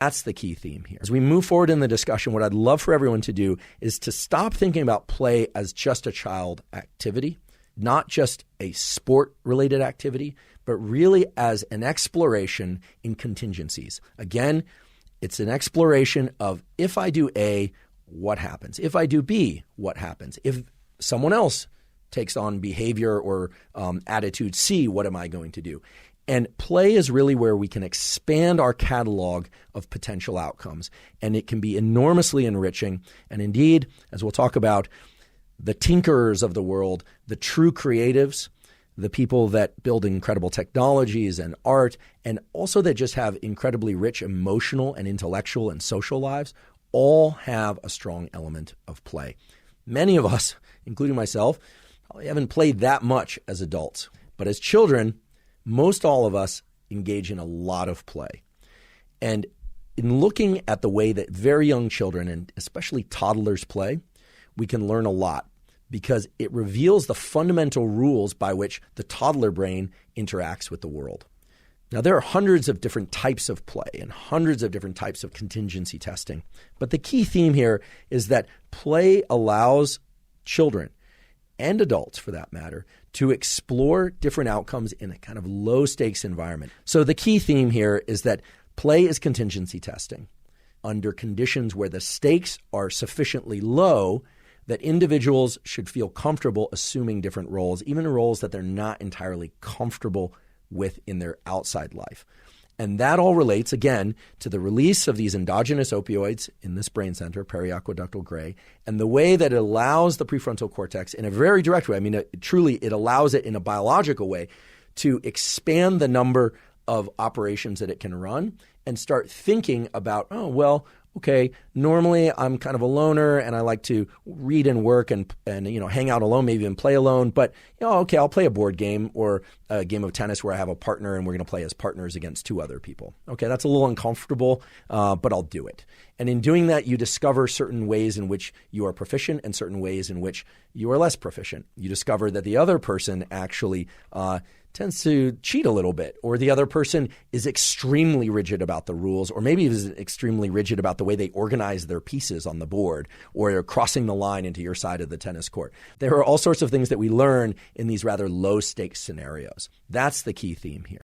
That's the key theme here. As we move forward in the discussion, what I'd love for everyone to do is to stop thinking about play as just a child activity, not just a sport-related activity, but really as an exploration in contingencies. Again, it's an exploration of if I do A, what happens? If I do B, what happens? If someone else takes on behavior or attitude C, what am I going to do? And play is really where we can expand our catalog of potential outcomes. And it can be enormously enriching. And indeed, as we'll talk about, the tinkerers of the world, the true creatives, the people that build incredible technologies and art, and also that just have incredibly rich emotional and intellectual and social lives, all have a strong element of play. Many of us, including myself, probably haven't played that much as adults. But as children, most all of us engage in a lot of play. And in looking at the way that very young children, and especially toddlers, play, we can learn a lot because it reveals the fundamental rules by which the toddler brain interacts with the world. Now, there are hundreds of different types of play and hundreds of different types of contingency testing. But the key theme here is that play allows children and adults, for that matter, to explore different outcomes in a kind of low-stakes environment. So the key theme here is that play is contingency testing under conditions where the stakes are sufficiently low that individuals should feel comfortable assuming different roles, even roles that they're not entirely comfortable with in their outside life. And that all relates, again, to the release of these endogenous opioids in this brain center, periaqueductal gray, and the way that it allows the prefrontal cortex in a very direct way. I mean, it allows it in a biological way to expand the number of operations that it can run and start thinking about, oh, well, okay, normally I'm kind of a loner and I like to read and work and hang out alone, maybe even play alone. But, okay, I'll play a board game or a game of tennis where I have a partner and we're going to play as partners against two other people. Okay, that's a little uncomfortable, but I'll do it. And in doing that, you discover certain ways in which you are proficient and certain ways in which you are less proficient. You discover that the other person actually tends to cheat a little bit, or the other person is extremely rigid about the rules, or maybe is extremely rigid about the way they organize their pieces on the board, or they're crossing the line into your side of the tennis court. There are all sorts of things that we learn in these rather low-stakes scenarios. That's the key theme here.